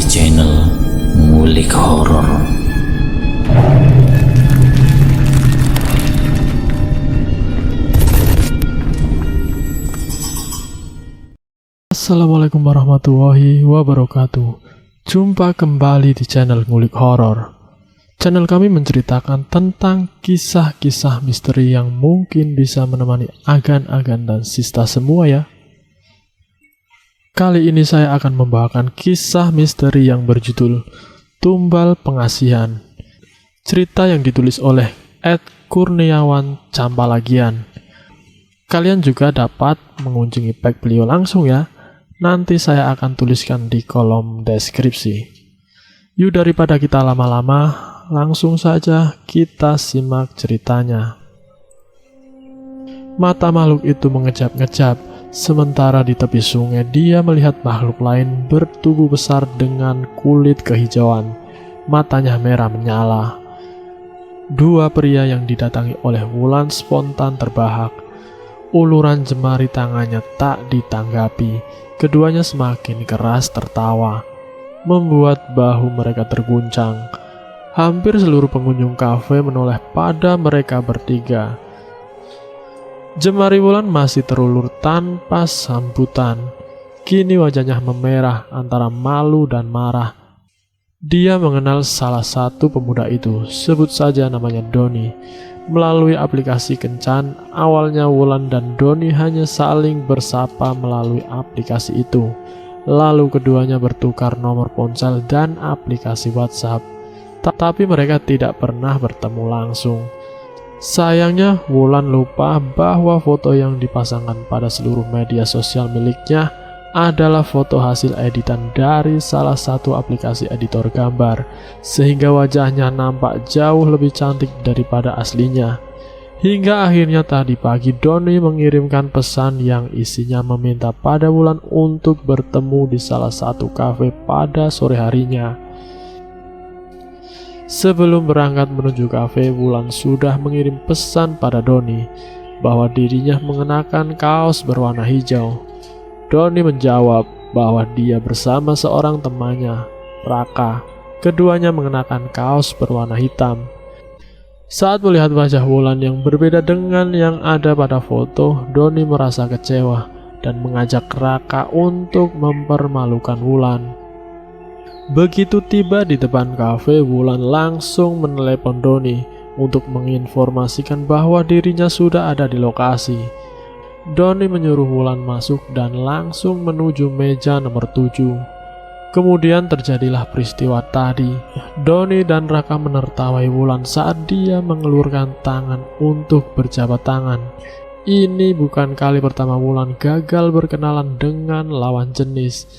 channel Ngulik Horor. Assalamualaikum warahmatullahi wabarakatuh. Jumpa kembali di channel Ngulik Horor. Channel kami menceritakan tentang kisah-kisah misteri yang mungkin bisa menemani agan-agan dan sista semua ya. Kali ini saya akan membawakan kisah misteri yang berjudul Tumbal Pengasihan. Cerita yang ditulis oleh Ed Kurniawan Campalagian. Kalian juga dapat mengunjungi page beliau langsung ya. Nanti saya akan tuliskan di kolom deskripsi. Yuk daripada kita lama-lama, langsung saja kita simak ceritanya. Mata makhluk itu mengejap-ngejap, sementara di tepi sungai dia melihat makhluk lain bertubuh besar dengan kulit kehijauan. Matanya merah menyala. Dua pria yang didatangi oleh Wulan spontan terbahak. Uluran jemari tangannya tak ditanggapi. Keduanya semakin keras tertawa, membuat bahu mereka terguncang. Hampir seluruh pengunjung kafe menoleh pada mereka bertiga. Jemari Wulan masih terulur tanpa sambutan. Kini wajahnya memerah antara malu dan marah. Dia mengenal salah satu pemuda itu, sebut saja namanya Doni. Melalui aplikasi kencan, awalnya Wulan dan Doni hanya saling bersapa melalui aplikasi itu. Lalu keduanya bertukar nomor ponsel dan aplikasi WhatsApp. Tapi mereka tidak pernah bertemu langsung. Sayangnya, Wulan lupa bahwa foto yang dipasangkan pada seluruh media sosial miliknya adalah foto hasil editan dari salah satu aplikasi editor gambar, sehingga wajahnya nampak jauh lebih cantik daripada aslinya. Hingga akhirnya tadi pagi Doni mengirimkan pesan yang isinya meminta pada Wulan untuk bertemu di salah satu kafe pada sore harinya. Sebelum berangkat menuju kafe, Wulan sudah mengirim pesan pada Doni bahwa dirinya mengenakan kaos berwarna hijau. Doni menjawab bahwa dia bersama seorang temannya, Raka. Keduanya mengenakan kaos berwarna hitam. Saat melihat wajah Wulan yang berbeda dengan yang ada pada foto, Doni merasa kecewa dan mengajak Raka untuk mempermalukan Wulan. Begitu tiba di depan kafe, Wulan langsung menelepon Doni untuk menginformasikan bahwa dirinya sudah ada di lokasi. Doni menyuruh Wulan masuk dan langsung menuju meja nomor 7. Kemudian terjadilah peristiwa tadi. Doni dan Raka menertawai Wulan saat dia mengelurkan tangan untuk berjabat tangan. Ini bukan kali pertama Wulan gagal berkenalan dengan lawan jenis.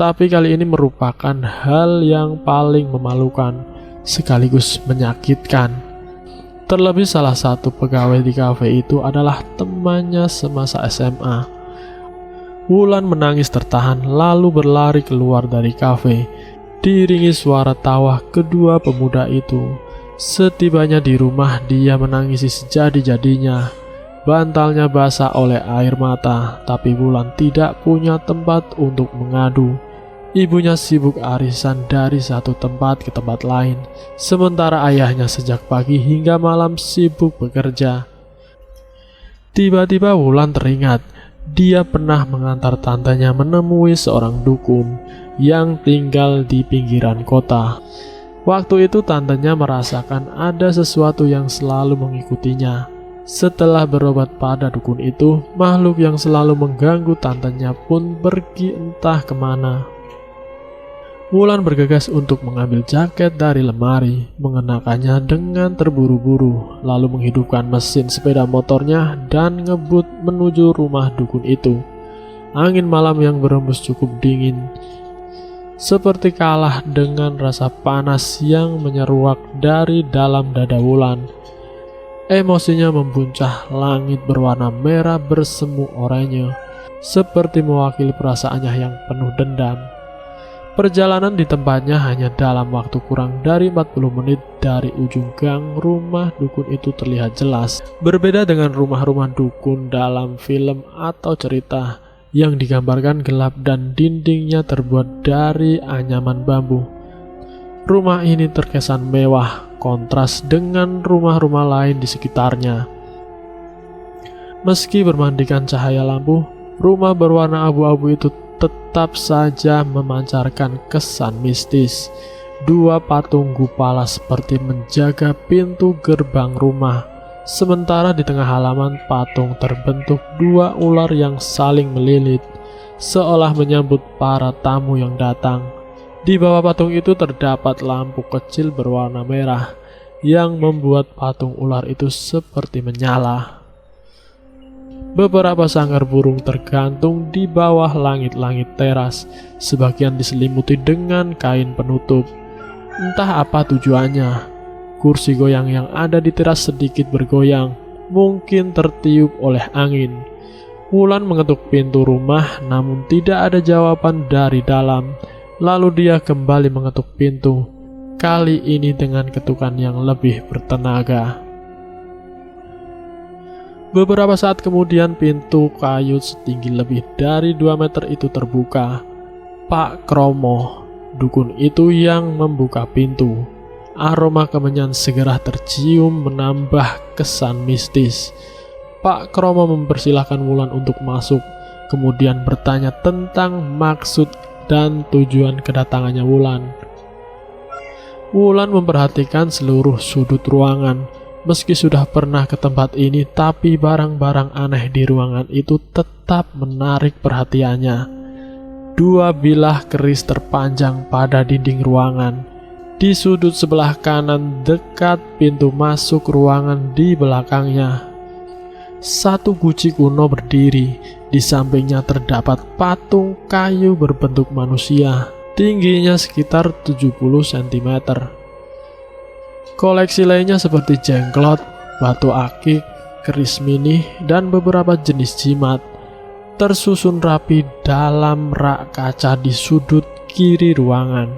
Tapi kali ini merupakan hal yang paling memalukan, sekaligus menyakitkan. Terlebih salah satu pegawai di kafe itu adalah temannya semasa SMA. Wulan menangis tertahan lalu berlari keluar dari kafe, diiringi suara tawa kedua pemuda itu. Setibanya di rumah dia menangisi sejadi-jadinya. Bantalnya basah oleh air mata, tapi Wulan tidak punya tempat untuk mengadu. Ibunya sibuk arisan dari satu tempat ke tempat lain, sementara ayahnya sejak pagi hingga malam sibuk bekerja. Tiba-tiba Wulan teringat, dia pernah mengantar tantenya menemui seorang dukun yang tinggal di pinggiran kota. Waktu itu tantenya merasakan ada sesuatu yang selalu mengikutinya. Setelah berobat pada dukun itu, makhluk yang selalu mengganggu tantenya pun pergi entah kemana. Wulan bergegas untuk mengambil jaket dari lemari, mengenakannya dengan terburu-buru, lalu menghidupkan mesin sepeda motornya dan ngebut menuju rumah dukun itu. Angin malam yang berembus cukup dingin, seperti kalah dengan rasa panas yang menyeruak dari dalam dada Wulan. Emosinya membuncah, langit berwarna merah bersemu oranye, seperti mewakili perasaannya yang penuh dendam. Perjalanan di tempatnya hanya dalam waktu kurang dari 40 menit. Dari ujung gang rumah dukun itu terlihat jelas. Berbeda dengan rumah-rumah dukun dalam film atau cerita, yang digambarkan gelap dan dindingnya terbuat dari anyaman bambu. Rumah ini terkesan mewah, kontras dengan rumah-rumah lain di sekitarnya. Meski bermandikan cahaya lampu, rumah berwarna abu-abu itu tetap saja memancarkan kesan mistis. Dua patung gupala seperti menjaga pintu gerbang rumah. Sementara di tengah halaman patung terbentuk dua ular yang saling melilit, seolah menyambut para tamu yang datang. Di bawah patung itu terdapat lampu kecil berwarna merah yang membuat patung ular itu seperti menyala. Beberapa sangkar burung tergantung di bawah langit-langit teras, sebagian diselimuti dengan kain penutup. Entah apa tujuannya, kursi goyang yang ada di teras sedikit bergoyang, mungkin tertiup oleh angin. Wulan mengetuk pintu rumah, namun tidak ada jawaban dari dalam. Lalu dia kembali mengetuk pintu, kali ini dengan ketukan yang lebih bertenaga. Beberapa saat kemudian pintu kayu setinggi lebih dari 2 meter itu terbuka. Pak Kromo, dukun itu yang membuka pintu. Aroma kemenyan segera tercium menambah kesan mistis. Pak Kromo mempersilahkan Wulan untuk masuk, kemudian bertanya tentang maksud dan tujuan kedatangannya Wulan. Wulan memperhatikan seluruh sudut ruangan. Meski sudah pernah ke tempat ini, tapi barang-barang aneh di ruangan itu tetap menarik perhatiannya. Dua bilah keris terpanjang pada dinding ruangan. Di sudut sebelah kanan dekat pintu masuk ruangan di belakangnya, satu guci kuno berdiri. Di sampingnya terdapat patung kayu berbentuk manusia, tingginya sekitar 70 cm. Koleksi lainnya seperti jengklot, batu akik, keris mini, dan beberapa jenis jimat tersusun rapi dalam rak kaca di sudut kiri ruangan.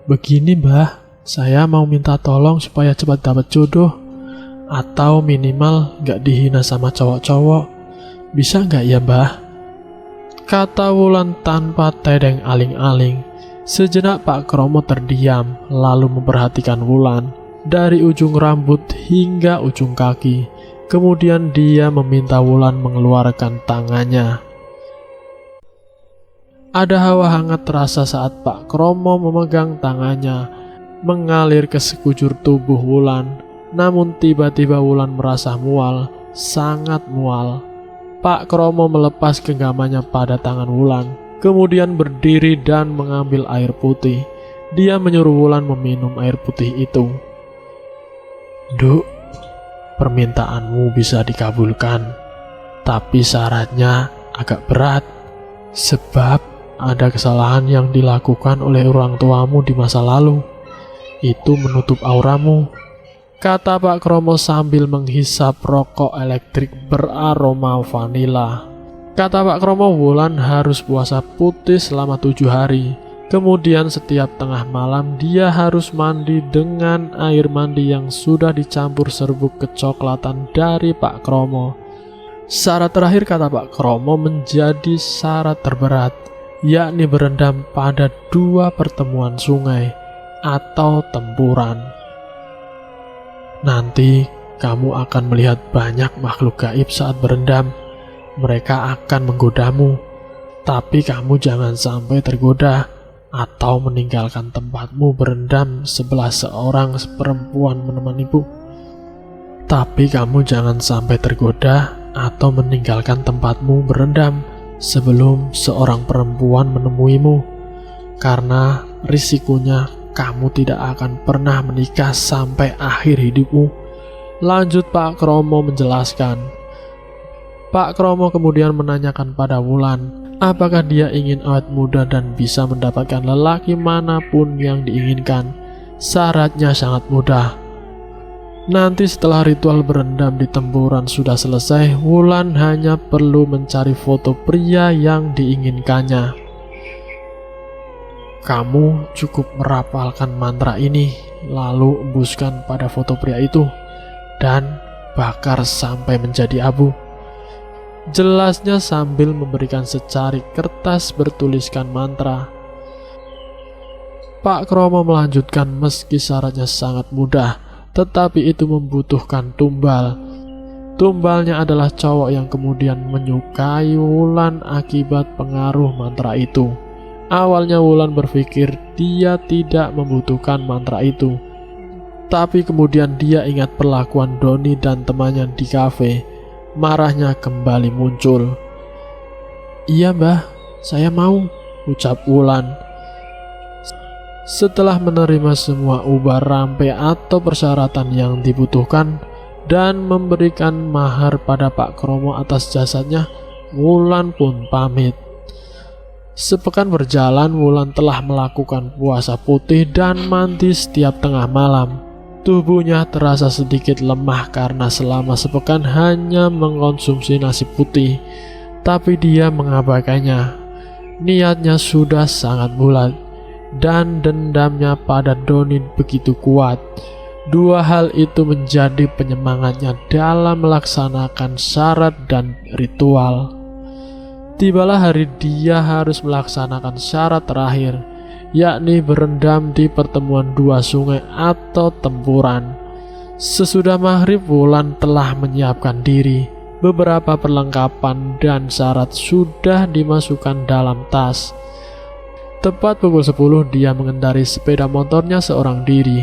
Begini mbah, saya mau minta tolong supaya cepat dapat jodoh, atau minimal gak dihina sama cowok-cowok. Bisa gak ya mbah? Kata Wulan tanpa tedeng aling-aling. Sejenak Pak Kromo terdiam, lalu memperhatikan Wulan dari ujung rambut hingga ujung kaki. Kemudian dia meminta Wulan mengeluarkan tangannya. Ada hawa hangat terasa saat Pak Kromo memegang tangannya, mengalir ke sekujur tubuh Wulan. Namun tiba-tiba Wulan merasa mual, sangat mual. Pak Kromo melepas genggamannya pada tangan Wulan, kemudian berdiri dan mengambil air putih. Dia menyuruh Wulan meminum air putih itu. Duk, permintaanmu bisa dikabulkan, tapi syaratnya agak berat, sebab ada kesalahan yang dilakukan oleh orang tuamu di masa lalu. Itu menutup auramu, kata Pak Kromo sambil menghisap rokok elektrik beraroma vanila. Kata Pak Kromo, Wulan harus puasa putih selama 7 hari. Kemudian setiap tengah malam dia harus mandi dengan air mandi yang sudah dicampur serbuk kecoklatan dari Pak Kromo. Syarat terakhir, kata Pak Kromo, menjadi syarat terberat, yakni berendam pada 2 pertemuan sungai atau tempuran. Nanti kamu akan melihat banyak makhluk gaib saat berendam. Mereka akan menggodamu, tapi kamu jangan sampai tergoda atau meninggalkan tempatmu berendam sebelah seorang perempuan menemanimu. Tapi kamu jangan sampai tergoda atau meninggalkan tempatmu berendam sebelum seorang perempuan menemuimu, karena risikonya kamu tidak akan pernah menikah sampai akhir hidupmu. Lanjut Pak Kromo menjelaskan. Pak Kromo kemudian menanyakan pada Wulan, apakah dia ingin awet muda dan bisa mendapatkan lelaki manapun yang diinginkan. Syaratnya sangat mudah. Nanti setelah ritual berendam di tempuran sudah selesai, Wulan hanya perlu mencari foto pria yang diinginkannya. Kamu cukup merapalkan mantra ini, lalu embuskan pada foto pria itu, dan bakar sampai menjadi abu. jelasnya sambil memberikan secari kertas bertuliskan mantra. Pak Kromo melanjutkan meski syaratnya sangat mudah, tetapi itu membutuhkan tumbal. Tumbalnya adalah cowok yang kemudian menyukai Wulan akibat pengaruh mantra itu. Awalnya Wulan berpikir dia tidak membutuhkan mantra itu, tapi kemudian dia ingat perlakuan Doni dan temannya di kafe. Marahnya kembali muncul. "Iya mbah, saya mau," ucap Wulan. Setelah menerima semua ubah rampe atau persyaratan yang dibutuhkan dan memberikan mahar pada Pak Kromo atas jasadnya, Wulan pun pamit. Sepekan berjalan, Wulan telah melakukan puasa putih dan mandi setiap tengah malam. Tubuhnya terasa sedikit lemah karena selama sepekan hanya mengkonsumsi nasi putih, tapi dia mengabaikannya. Niatnya sudah sangat bulat, dan dendamnya pada Doni begitu kuat. Dua hal itu menjadi penyemangatnya dalam melaksanakan syarat dan ritual. Tibalah hari dia harus melaksanakan syarat terakhir, yakni berendam di pertemuan dua sungai atau tempuran. Sesudah maghrib, Wulan telah menyiapkan diri. Beberapa perlengkapan dan syarat sudah dimasukkan dalam tas. Tepat pukul 10 dia mengendarai sepeda motornya seorang diri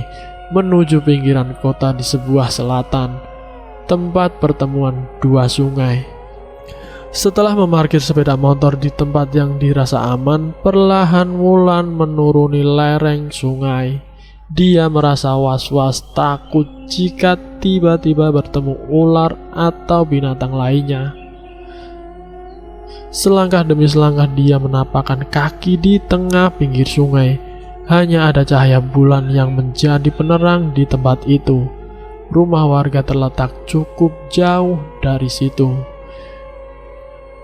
menuju pinggiran kota di sebuah selatan, tempat pertemuan dua sungai. Setelah memarkir sepeda motor di tempat yang dirasa aman, perlahan Wulan menuruni lereng sungai. Dia merasa was-was takut jika tiba-tiba bertemu ular atau binatang lainnya. Selangkah demi selangkah dia menapakkan kaki di tengah pinggir sungai. Hanya ada cahaya bulan yang menjadi penerang di tempat itu. Rumah warga terletak cukup jauh dari situ.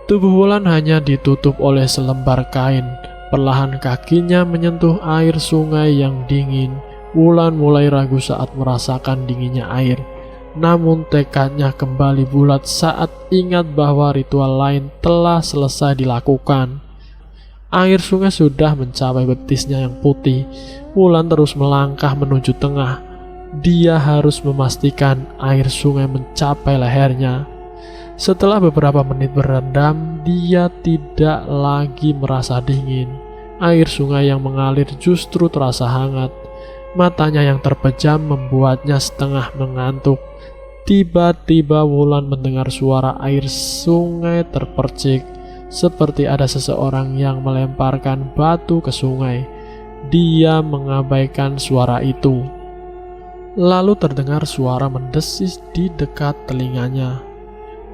Tubuh Wulan hanya ditutup oleh selembar kain. Perlahan kakinya menyentuh air sungai yang dingin. Wulan mulai ragu saat merasakan dinginnya air. Namun tekadnya kembali bulat saat ingat bahwa ritual lain telah selesai dilakukan. Air sungai sudah mencapai betisnya yang putih. Wulan terus melangkah menuju tengah. Dia harus memastikan air sungai mencapai lehernya. Setelah beberapa menit berendam, dia tidak lagi merasa dingin. Air sungai yang mengalir justru terasa hangat. Matanya yang terpejam membuatnya setengah mengantuk. Tiba-tiba Wulan mendengar suara air sungai terpercik, seperti ada seseorang yang melemparkan batu ke sungai. Dia mengabaikan suara itu. Lalu terdengar suara mendesis di dekat telinganya,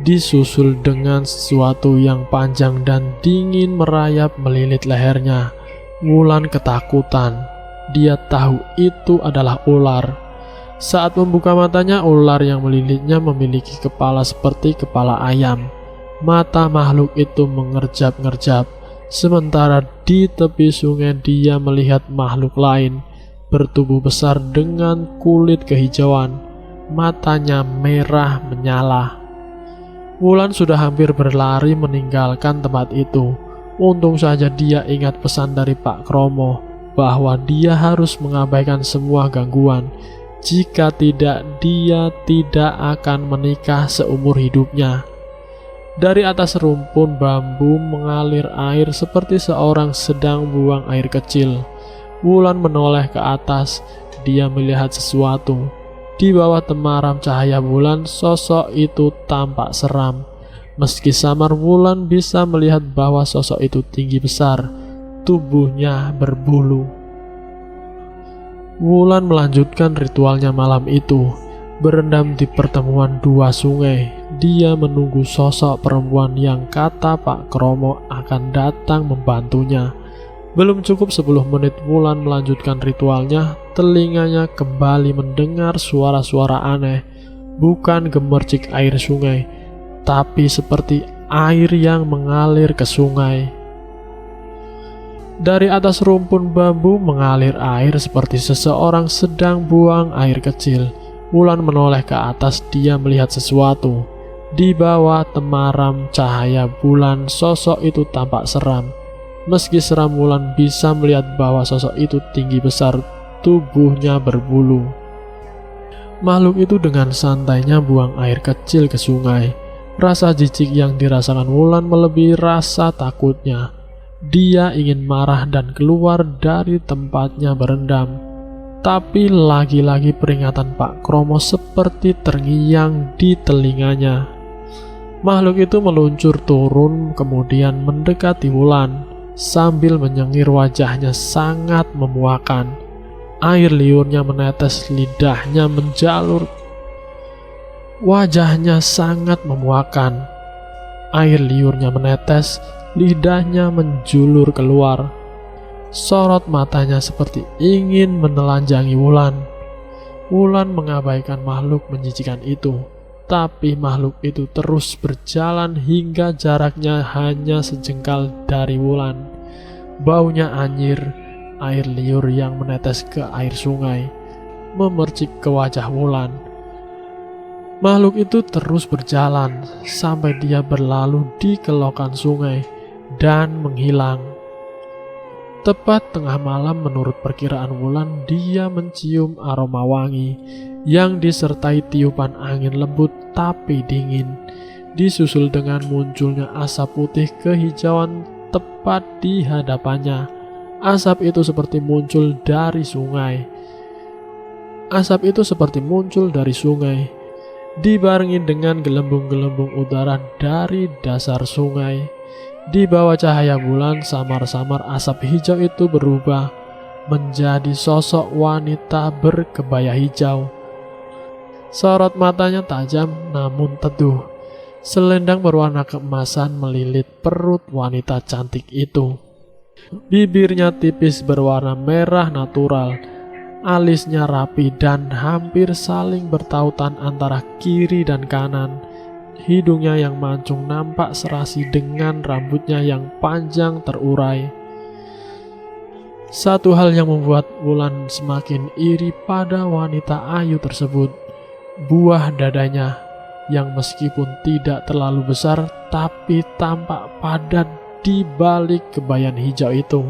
disusul dengan sesuatu yang panjang dan dingin merayap melilit lehernya. Wulan ketakutan. Dia tahu itu adalah ular. Saat membuka matanya, ular yang melilitnya memiliki kepala seperti kepala ayam. Mata makhluk itu mengerjap-ngerjap. Sementara di tepi sungai dia melihat makhluk lain, bertubuh besar dengan kulit kehijauan. Matanya merah menyala. Wulan sudah hampir berlari meninggalkan tempat itu. Untung saja dia ingat pesan dari Pak Kromo bahwa dia harus mengabaikan semua gangguan. Jika tidak, dia tidak akan menikah seumur hidupnya. Dari atas rumpun bambu mengalir air seperti seorang sedang buang air kecil. Wulan menoleh ke atas. Dia melihat sesuatu. Di bawah temaram cahaya bulan, sosok itu tampak seram. Meski samar, Wulan bisa melihat bahwa sosok itu tinggi besar. Tubuhnya berbulu. Wulan melanjutkan ritualnya malam itu. Berendam di pertemuan dua sungai. Dia menunggu sosok perempuan yang kata Pak Kromo akan datang membantunya. Belum cukup 10 menit Wulan melanjutkan ritualnya. Telinganya kembali mendengar suara-suara aneh. Bukan gemercik air sungai, tapi seperti air yang mengalir ke sungai. Dari atas rumpun bambu mengalir air seperti seseorang sedang buang air kecil. Wulan menoleh ke atas, dia melihat sesuatu. Di bawah temaram cahaya bulan, sosok itu tampak seram. Meski seram, Wulan bisa melihat bahwa sosok itu tinggi besar, tubuhnya berbulu. Makhluk itu dengan santainya buang air kecil ke sungai. Rasa jijik yang dirasakan Wulan melebihi rasa takutnya. Dia ingin marah dan keluar dari tempatnya berendam. Tapi lagi-lagi peringatan Pak Kromo seperti terngiang di telinganya. Makhluk itu meluncur turun kemudian mendekati Wulan. Sambil menyengir, wajahnya sangat memuakan. Air liurnya menetes, lidahnya menjalur. Wajahnya sangat memuakan. Air liurnya menetes, lidahnya menjulur keluar. Sorot matanya seperti ingin menelanjangi Wulan. Wulan mengabaikan makhluk menjijikan itu. Tapi makhluk itu terus berjalan hingga jaraknya hanya sejengkal dari Wulan. Baunya anyir, air liur yang menetes ke air sungai, memercik ke wajah Wulan. Makhluk itu terus berjalan sampai dia berlalu di kelokan sungai dan menghilang. Tepat tengah malam, menurut perkiraan Wulan, dia mencium aroma wangi yang disertai tiupan angin lembut tapi dingin, disusul dengan munculnya asap putih kehijauan tepat di hadapannya. Asap itu seperti muncul dari sungai. Dibarengi dengan gelembung-gelembung udara dari dasar sungai. Di bawah cahaya bulan, samar-samar asap hijau itu berubah menjadi sosok wanita berkebaya hijau. Sorot matanya tajam namun teduh. Selendang berwarna keemasan melilit perut wanita cantik itu. Bibirnya tipis berwarna merah natural. Alisnya rapi dan hampir saling bertautan antara kiri dan kanan. Hidungnya yang mancung nampak serasi dengan rambutnya yang panjang terurai. Satu hal yang membuat Wulan semakin iri pada wanita ayu tersebut, buah dadanya yang meskipun tidak terlalu besar tapi tampak padat di balik kebayan hijau itu.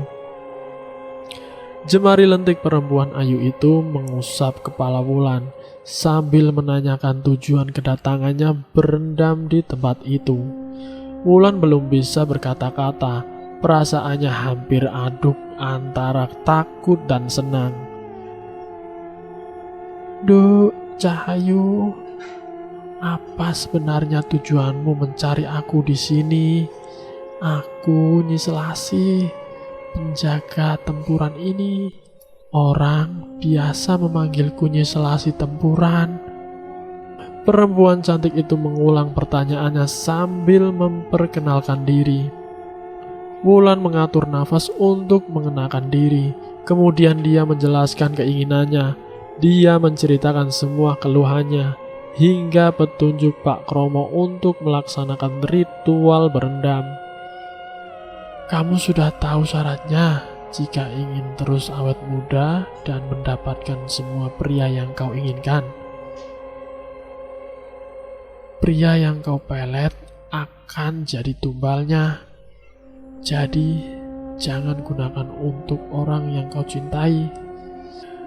Jemari lentik perempuan ayu itu mengusap kepala Wulan sambil menanyakan tujuan kedatangannya berendam di tempat itu. Wulan belum bisa berkata-kata, perasaannya hampir aduk antara takut dan senang. "Duh, Cahayu, apa sebenarnya tujuanmu mencari aku di sini? Aku Nyi Selasih, penjaga tempuran ini. Orang biasa memanggilku Nyi Selasih Tempuran." Perempuan cantik itu mengulang pertanyaannya sambil memperkenalkan diri. Wulan mengatur nafas untuk mengenalkan diri. Kemudian dia menjelaskan keinginannya. Dia menceritakan semua keluhannya hingga petunjuk Pak Kromo untuk melaksanakan ritual berendam. "Kamu sudah tahu syaratnya jika ingin terus awet muda dan mendapatkan semua pria yang kau inginkan. Pria yang kau pelet akan jadi tumbalnya. Jadi, jangan gunakan untuk orang yang kau cintai."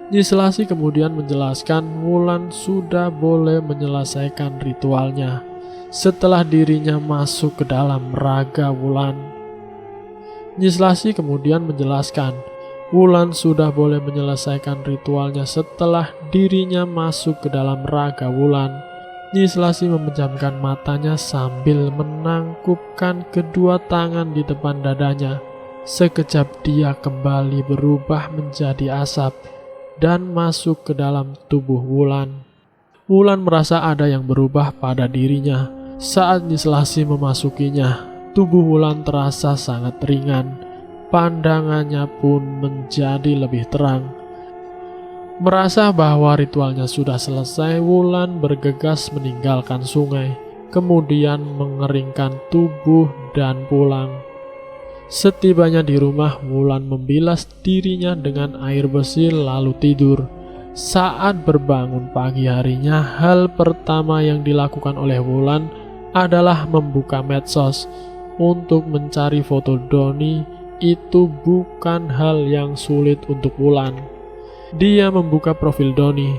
Nyi Selasih kemudian menjelaskan Wulan sudah boleh menyelesaikan ritualnya setelah dirinya masuk ke dalam raga Wulan. Nyi Selasih kemudian menjelaskan Wulan sudah boleh menyelesaikan ritualnya setelah dirinya masuk ke dalam raga Wulan. Nyi Selasih memejamkan matanya sambil menangkupkan kedua tangan di depan dadanya. Sekejap dia kembali berubah menjadi asap dan masuk ke dalam tubuh Wulan. Wulan merasa ada yang berubah pada dirinya. Saat Nyi Selasih memasukinya, tubuh Wulan terasa sangat ringan. Pandangannya pun menjadi lebih terang. Merasa bahwa ritualnya sudah selesai, Wulan bergegas meninggalkan sungai, kemudian mengeringkan tubuh dan pulang. Setibanya di rumah, Wulan membilas dirinya dengan air bersih lalu tidur. Saat berbangun pagi harinya, hal pertama yang dilakukan oleh Wulan adalah membuka medsos untuk mencari foto Doni. Itu bukan hal yang sulit untuk Wulan. Dia membuka profil Doni.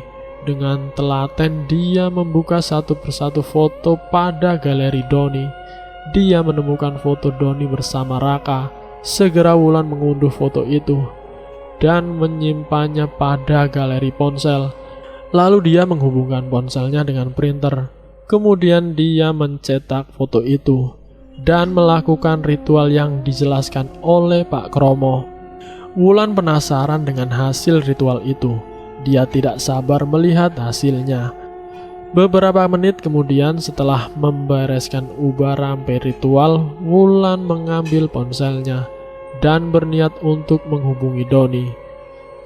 Dengan telaten dia membuka satu persatu foto pada galeri Doni. Dia menemukan foto Doni bersama Raka. Segera Wulan mengunduh foto itu dan menyimpannya pada galeri ponsel. Lalu dia menghubungkan ponselnya dengan printer. Kemudian dia mencetak foto itu dan melakukan ritual yang dijelaskan oleh Pak Kromo. Wulan penasaran dengan hasil ritual itu. Dia tidak sabar melihat hasilnya. Beberapa menit kemudian setelah membereskan ubah rampe ritual, Wulan mengambil ponselnya dan berniat untuk menghubungi Doni.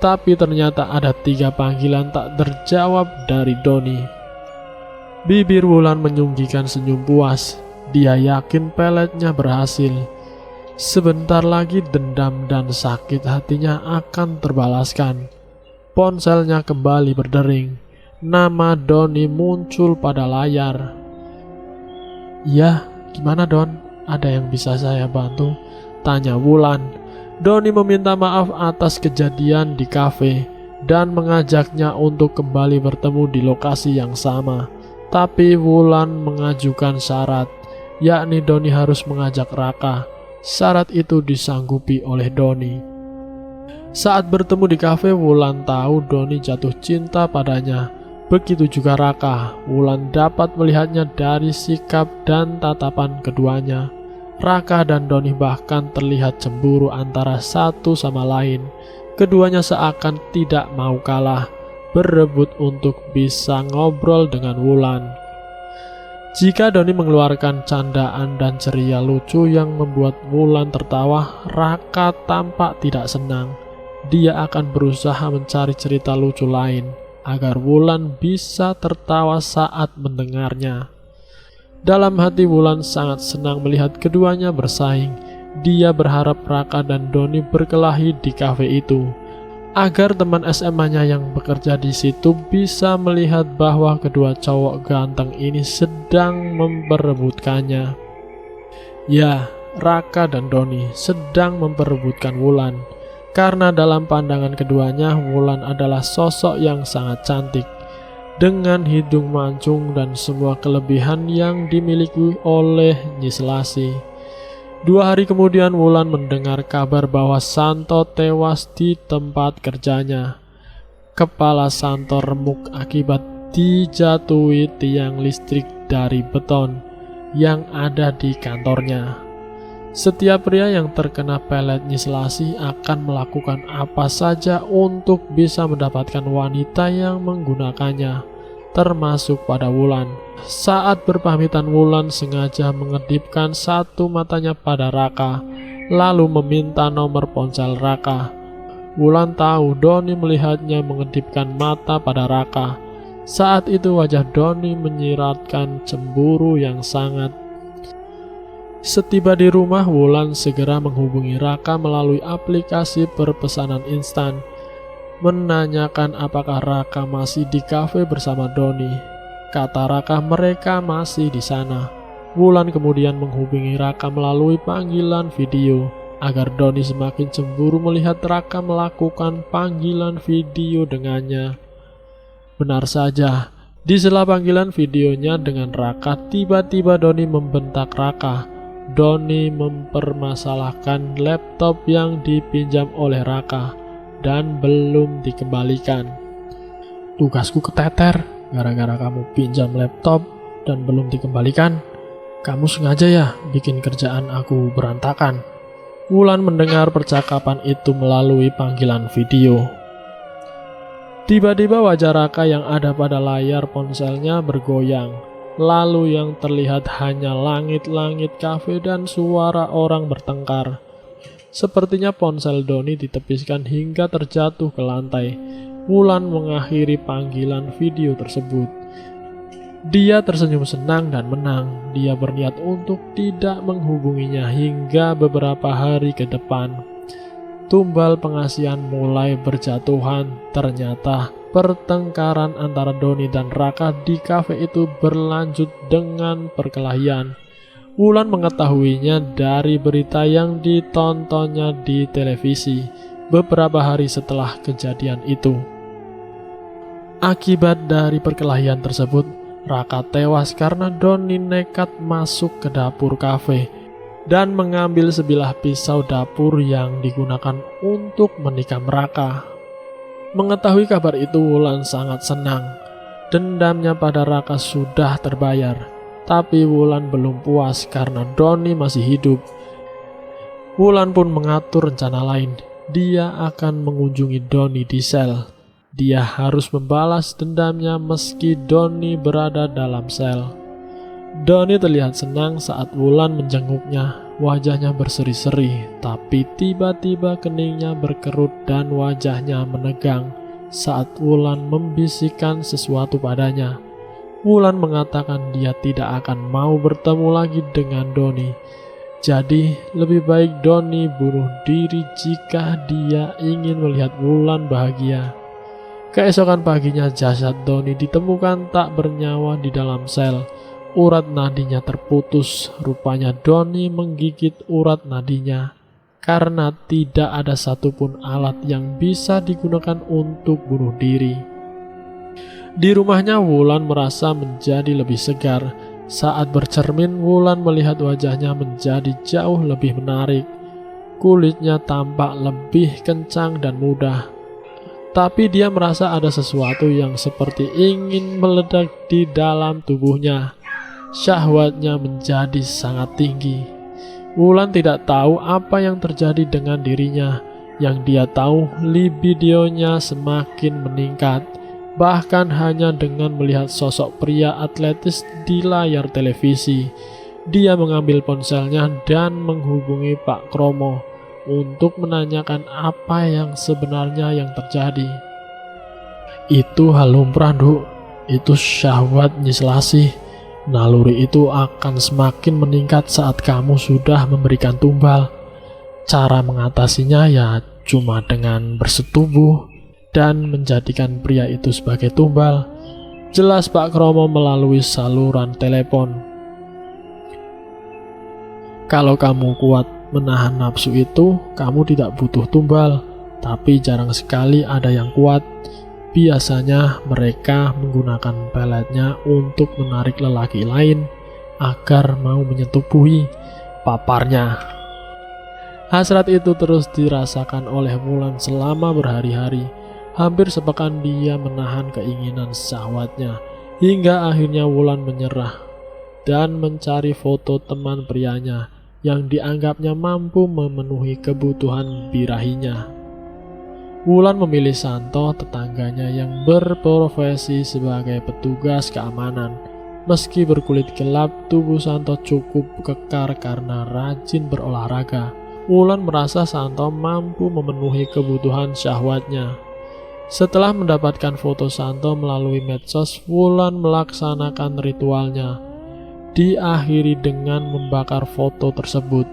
Tapi ternyata ada 3 panggilan tak terjawab dari Doni. Bibir Wulan menyunggikan senyum puas. Dia yakin peletnya berhasil. Sebentar lagi dendam dan sakit hatinya akan terbalaskan. Ponselnya kembali berdering. Nama Doni muncul pada layar. "Ya, gimana Don? Ada yang bisa saya bantu?" tanya Wulan. Doni meminta maaf atas kejadian di kafe dan mengajaknya untuk kembali bertemu di lokasi yang sama. Tapi Wulan mengajukan syarat, yakni Doni harus mengajak Raka. Syarat itu disanggupi oleh Doni. Saat bertemu di kafe, Wulan tahu Doni jatuh cinta padanya. Begitu juga Raka. Wulan dapat melihatnya dari sikap dan tatapan keduanya. Raka dan Doni bahkan terlihat cemburu antara satu sama lain. Keduanya seakan tidak mau kalah, berebut untuk bisa ngobrol dengan Wulan. Jika Doni mengeluarkan candaan dan ceria lucu yang membuat Wulan tertawa, Raka tampak tidak senang. Dia akan berusaha mencari cerita lucu lain agar Wulan bisa tertawa saat mendengarnya. Dalam hati Wulan sangat senang melihat keduanya bersaing. Dia berharap Raka dan Doni berkelahi di kafe itu, agar teman SMA-nya yang bekerja di situ bisa melihat bahwa kedua cowok ganteng ini sedang memperebutkannya. Ya, Raka dan Doni sedang memperebutkan Wulan, karena dalam pandangan keduanya Wulan adalah sosok yang sangat cantik, dengan hidung mancung dan semua kelebihan yang dimiliki oleh Nyi Selasi. 2 hari kemudian Wulan mendengar kabar bahwa Santo tewas di tempat kerjanya. Kepala Santo remuk akibat dijatuhi tiang listrik dari beton yang ada di kantornya. Setiap pria yang terkena pelet Nyi Selasi akan melakukan apa saja untuk bisa mendapatkan wanita yang menggunakannya, termasuk pada Wulan. Saat berpamitan, Wulan sengaja mengedipkan satu matanya pada Raka, lalu meminta nomor ponsel Raka. Wulan tahu Doni melihatnya mengedipkan mata pada Raka. Saat itu wajah Doni menyiratkan cemburu yang sangat. Setiba di rumah, Wulan segera menghubungi Raka melalui aplikasi perpesanan instan, menanyakan apakah Raka masih di kafe bersama Doni. Kata Raka mereka masih di sana. Wulan kemudian menghubungi Raka melalui panggilan video, agar Doni semakin cemburu melihat Raka melakukan panggilan video dengannya. Benar saja, di sela panggilan videonya dengan Raka, tiba-tiba Doni membentak Raka. Doni mempermasalahkan laptop yang dipinjam oleh Raka dan belum dikembalikan. "Tugasku keteter gara-gara kamu pinjam laptop dan belum dikembalikan. Kamu sengaja ya bikin kerjaan aku berantakan." Wulan mendengar percakapan itu melalui panggilan video. Tiba-tiba wajah Raka yang ada pada layar ponselnya bergoyang. Lalu yang terlihat hanya langit-langit kafe dan suara orang bertengkar. Sepertinya ponsel Doni ditepiskan hingga terjatuh ke lantai. Wulan mengakhiri panggilan video tersebut. Dia tersenyum senang dan menang. Dia berniat untuk tidak menghubunginya hingga beberapa hari ke depan. Tumbal pengasihan mulai berjatuhan. Ternyata Pertengkaran antara Doni dan Raka di kafe itu berlanjut dengan perkelahian. Wulan mengetahuinya dari berita yang ditontonnya di televisi beberapa hari setelah kejadian itu. Akibat dari perkelahian tersebut, Raka tewas karena Doni nekat masuk ke dapur kafe dan mengambil sebilah pisau dapur yang digunakan untuk menikam Raka. Mengetahui kabar itu, Wulan sangat senang. Dendamnya pada Raka sudah terbayar, tapi Wulan belum puas karena Doni masih hidup. Wulan pun mengatur rencana lain. Dia akan mengunjungi Doni di sel. Dia harus membalas dendamnya meski Doni berada dalam sel. Doni terlihat senang saat Wulan menjenguknya. Wajahnya berseri-seri, tapi tiba-tiba keningnya berkerut dan wajahnya menegang saat Wulan membisikkan sesuatu padanya. Wulan mengatakan dia tidak akan mau bertemu lagi dengan Doni. Jadi lebih baik Doni bunuh diri jika dia ingin melihat Wulan bahagia. Keesokan paginya jasad Doni ditemukan tak bernyawa di dalam sel. Urat nadinya terputus. Rupanya Doni menggigit urat nadinya karena tidak ada satupun alat yang bisa digunakan untuk bunuh diri. Di rumahnya, Wulan merasa menjadi lebih segar. Saat bercermin, Wulan melihat wajahnya menjadi jauh lebih menarik. Kulitnya tampak lebih kencang dan mudah. Tapi dia merasa ada sesuatu yang seperti ingin meledak di dalam tubuhnya. Syahwatnya menjadi sangat tinggi. Wulan tidak tahu apa yang terjadi dengan dirinya. Yang dia tahu, libidonya semakin meningkat. Bahkan hanya dengan melihat sosok pria atletis di layar televisi. Dia mengambil ponselnya dan menghubungi Pak Kromo untuk menanyakan apa yang sebenarnya yang terjadi. Itu hal lumrah, Duk. Itu syahwat nyislasi. Naluri itu akan semakin meningkat saat kamu sudah memberikan tumbal. Cara mengatasinya ya cuma dengan bersetubuh dan menjadikan pria itu sebagai tumbal. Jelas Pak Kromo melalui saluran telepon. Kalau kamu kuat menahan nafsu itu, kamu tidak butuh tumbal. Tapi jarang sekali ada yang kuat. Biasanya mereka menggunakan peletnya untuk menarik lelaki lain agar mau menyetubuhi, paparnya. Hasrat itu terus dirasakan oleh Wulan selama berhari-hari. Hampir sepekan dia menahan keinginan syahwatnya, hingga akhirnya Wulan menyerah dan mencari foto teman prianya yang dianggapnya mampu memenuhi kebutuhan birahinya. Wulan memilih Santo, tetangganya yang berprofesi sebagai petugas keamanan. Meski berkulit gelap, tubuh Santo cukup kekar karena rajin berolahraga. Wulan merasa Santo mampu memenuhi kebutuhan syahwatnya. Setelah mendapatkan foto Santo melalui medsos, Wulan melaksanakan ritualnya. Diakhiri dengan membakar foto tersebut.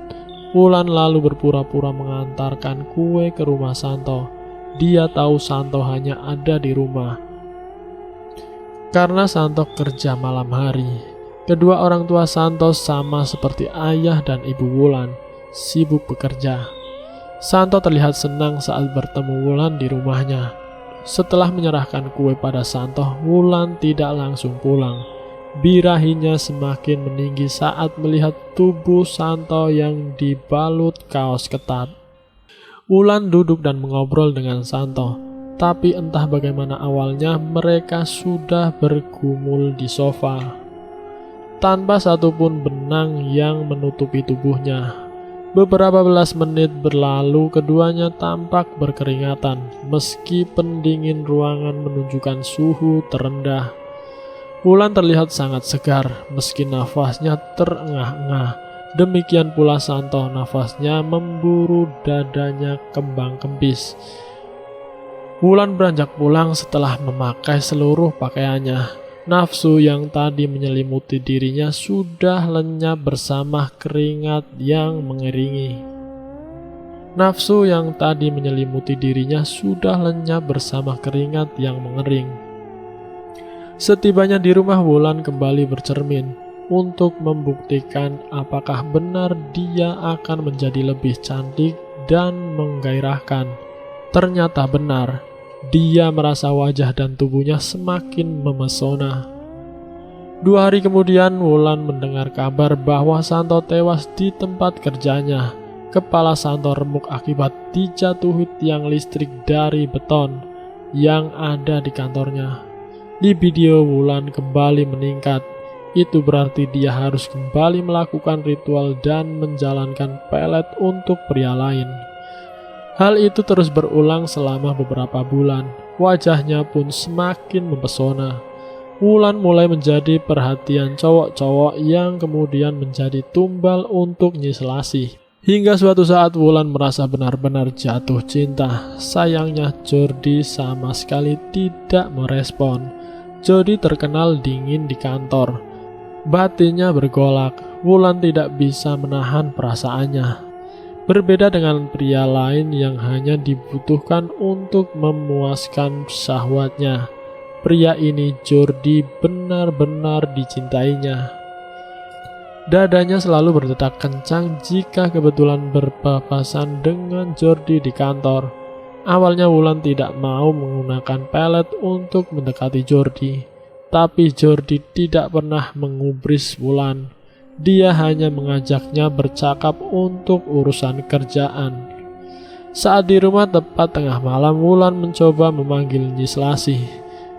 Wulan lalu berpura-pura mengantarkan kue ke rumah Santo. Dia tahu Santo hanya ada di rumah karena Santo kerja malam hari. Kedua orang tua Santo sama seperti ayah dan ibu Wulan, sibuk bekerja. Santo terlihat senang saat bertemu Wulan di rumahnya. Setelah menyerahkan kue pada Santo, Wulan tidak langsung pulang. Birahinya semakin meninggi saat melihat tubuh Santo yang dibalut kaos ketat. Wulan duduk dan mengobrol dengan Santo, tapi entah bagaimana awalnya mereka sudah bergumul di sofa, tanpa satupun benang yang menutupi tubuhnya. Beberapa belas menit berlalu, keduanya tampak berkeringatan, meski pendingin ruangan menunjukkan suhu terendah. Wulan terlihat sangat segar, meski nafasnya terengah-engah. Demikian pula Santo, nafasnya memburu dadanya kembang kempis. Wulan beranjak pulang setelah memakai seluruh pakaiannya. Nafsu yang tadi menyelimuti dirinya sudah lenyap bersama keringat yang mengiringi. Nafsu yang tadi menyelimuti dirinya sudah lenyap bersama keringat yang mengering. Setibanya di rumah, Wulan kembali bercermin untuk membuktikan apakah benar dia akan menjadi lebih cantik dan menggairahkan. Ternyata benar, dia merasa wajah dan tubuhnya semakin memesona. 2 hari kemudian, Wulan mendengar kabar bahwa Santo tewas di tempat kerjanya. Kepala Santo remuk akibat dijatuhi tiang listrik dari beton yang ada di kantornya. Libido Wulan kembali meningkat. Itu berarti dia harus kembali melakukan ritual dan menjalankan pelet untuk pria lain. Hal itu terus berulang selama beberapa bulan. Wajahnya pun semakin mempesona. Wulan mulai menjadi perhatian cowok-cowok yang kemudian menjadi tumbal untuk Nyi Selasih. Hingga suatu saat Wulan merasa benar-benar jatuh cinta. Sayangnya Jordi sama sekali tidak merespon. Jordi terkenal dingin di kantor. Batinnya bergolak. Wulan tidak bisa menahan perasaannya. Berbeda dengan pria lain yang hanya dibutuhkan untuk memuaskan syahwatnya, pria ini, Jordi, benar-benar dicintainya. Dadanya selalu berdetak kencang jika kebetulan berpapasan dengan Jordi di kantor. Awalnya Wulan tidak mau menggunakan pelet untuk mendekati Jordi, tapi Jordi tidak pernah mengubris Wulan. Dia hanya mengajaknya bercakap untuk urusan kerjaan. Saat di rumah tepat tengah malam, Wulan mencoba memanggil Nyi Selasih.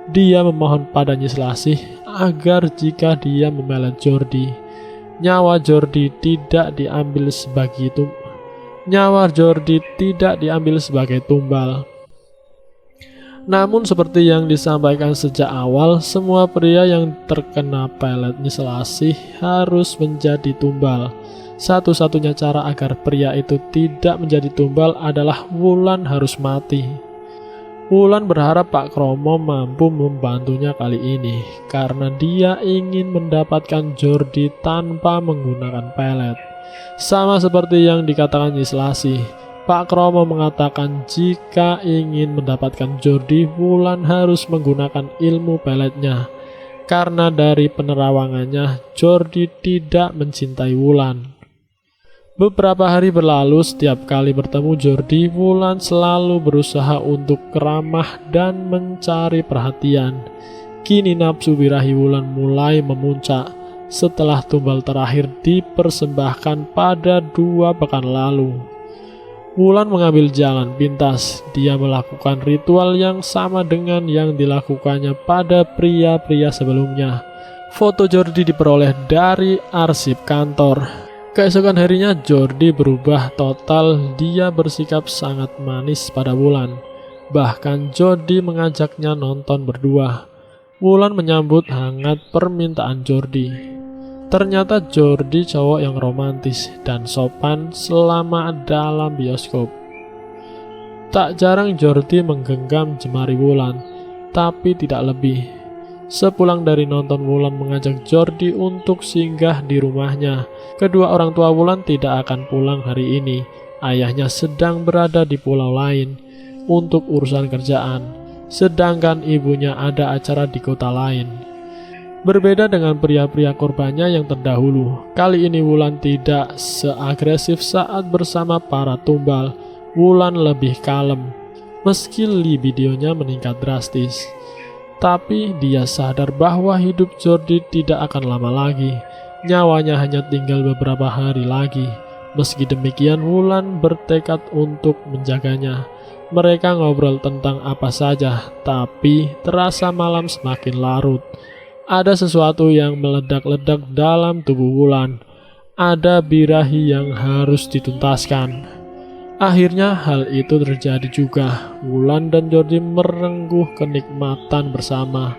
Dia memohon pada Nyi Selasih agar jika dia memelet Jordi, nyawa Jordi tidak diambil sebagai tumbal. Namun seperti yang disampaikan sejak awal, semua pria yang terkena pelet Nyi Selasih harus menjadi tumbal. Satu-satunya cara agar pria itu tidak menjadi tumbal adalah Wulan harus mati. Wulan berharap Pak Kromo mampu membantunya kali ini, karena dia ingin mendapatkan Jordi tanpa menggunakan pelet. Sama seperti yang dikatakan Nyi Selasih, Pak Kromo mengatakan jika ingin mendapatkan Jordi, Wulan harus menggunakan ilmu peletnya. Karena dari penerawangannya, Jordi tidak mencintai Wulan. Beberapa hari berlalu, setiap kali bertemu Jordi, Wulan selalu berusaha untuk ramah dan mencari perhatian. Kini nafsu birahi Wulan mulai memuncak setelah tumbal terakhir dipersembahkan pada 2 pekan lalu. Wulan mengambil jalan pintas. Dia melakukan ritual yang sama dengan yang dilakukannya pada pria-pria sebelumnya. Foto Jordi diperoleh dari arsip kantor. Keesokan harinya Jordi berubah total. Dia bersikap sangat manis pada Wulan. Bahkan Jordi mengajaknya nonton berdua. Wulan menyambut hangat permintaan Jordi. Ternyata Jordi cowok yang romantis dan sopan selama dalam bioskop. Tak jarang Jordi menggenggam jemari Wulan, tapi tidak lebih. Sepulang dari nonton, Wulan mengajak Jordi untuk singgah di rumahnya. Kedua orang tua Wulan tidak akan pulang hari ini. Ayahnya sedang berada di pulau lain untuk urusan kerjaan, sedangkan ibunya ada acara di kota lain. Berbeda dengan pria-pria korbannya yang terdahulu, kali ini Wulan tidak seagresif saat bersama para tumbal. Wulan lebih kalem, meski libidonya meningkat drastis. Tapi dia sadar bahwa hidup Jordi tidak akan lama lagi. Nyawanya hanya tinggal beberapa hari lagi. Meski demikian, Wulan bertekad untuk menjaganya. Mereka ngobrol tentang apa saja, tapi terasa malam semakin larut. Ada sesuatu yang meledak-ledak dalam tubuh Wulan. Ada birahi yang harus dituntaskan. Akhirnya hal itu terjadi juga. Wulan dan Jordi merengkuh kenikmatan bersama,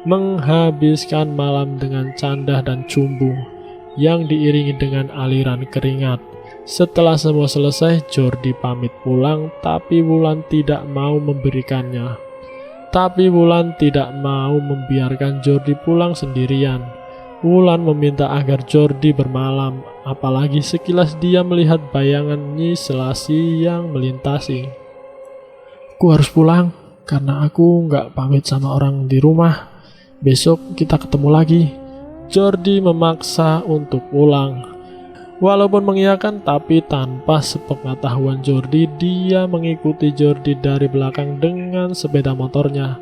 menghabiskan malam dengan canda dan cumbu yang diiringi dengan aliran keringat. Setelah semua selesai, Jordi pamit pulang, tapi Wulan tidak mau membiarkan Jordi pulang sendirian. Wulan meminta agar Jordi bermalam apalagi sekilas dia melihat bayangan Nyi Selasi yang melintasi. Aku harus pulang, karena aku nggak pamit sama orang di rumah. Besok kita ketemu lagi. Jordi memaksa untuk pulang. Walaupun mengiyakan, tapi tanpa sepengetahuan Jordi, dia mengikuti Jordi dari belakang dengan sepeda motornya.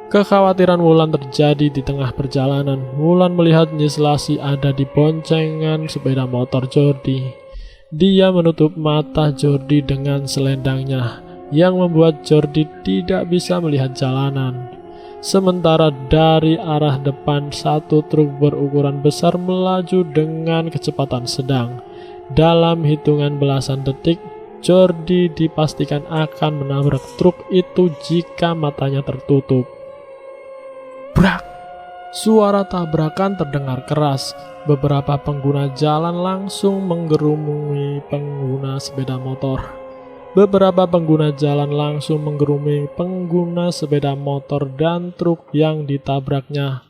Kekhawatiran Wulan terjadi di tengah perjalanan. Wulan melihat Nyi Selasi ada di boncengan sepeda motor Jordi. Dia menutup mata Jordi dengan selendangnya, yang membuat Jordi tidak bisa melihat jalanan. Sementara dari arah depan satu truk berukuran besar melaju dengan kecepatan sedang. Dalam hitungan belasan detik, Jordi dipastikan akan menabrak truk itu jika matanya tertutup. Brak! Suara tabrakan terdengar keras. Beberapa pengguna jalan langsung menggerumuni pengguna sepeda motor. Beberapa pengguna jalan langsung menggerumuni pengguna sepeda motor dan truk yang ditabraknya.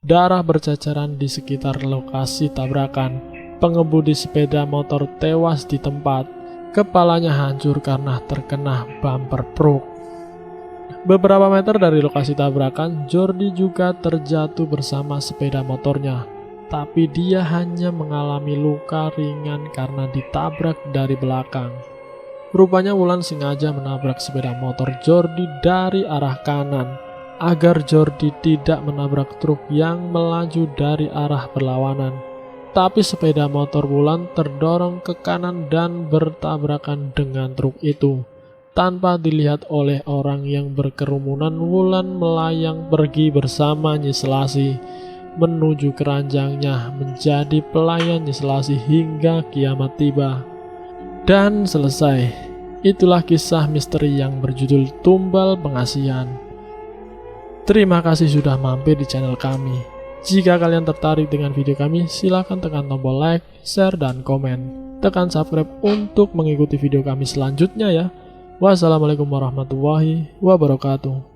Darah berceceran di sekitar lokasi tabrakan. Pengemudi sepeda motor tewas di tempat. Kepalanya hancur karena terkena bumper truk. Beberapa meter dari lokasi tabrakan, Jordi juga terjatuh bersama sepeda motornya. Tapi dia hanya mengalami luka ringan karena ditabrak dari belakang. Rupanya Wulan sengaja menabrak sepeda motor Jordi dari arah kanan, agar Jordi tidak menabrak truk yang melaju dari arah berlawanan. Tapi sepeda motor Wulan terdorong ke kanan dan bertabrakan dengan truk itu. Tanpa dilihat oleh orang yang berkerumunan, Wulan melayang pergi bersama Nyi Selasi menuju keranjangnya menjadi pelayan Nyi Selasi hingga kiamat tiba. Dan selesai. Itulah kisah misteri yang berjudul Tumbal Pengasihan. Terima kasih sudah mampir di channel kami. Jika kalian tertarik dengan video kami, silahkan tekan tombol like, share, dan komen. Tekan subscribe untuk mengikuti video kami selanjutnya ya. Wassalamualaikum warahmatullahi wabarakatuh.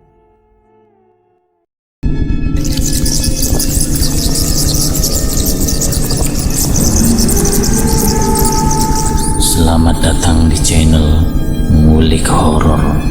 Selamat datang di channel Ngulik Horor.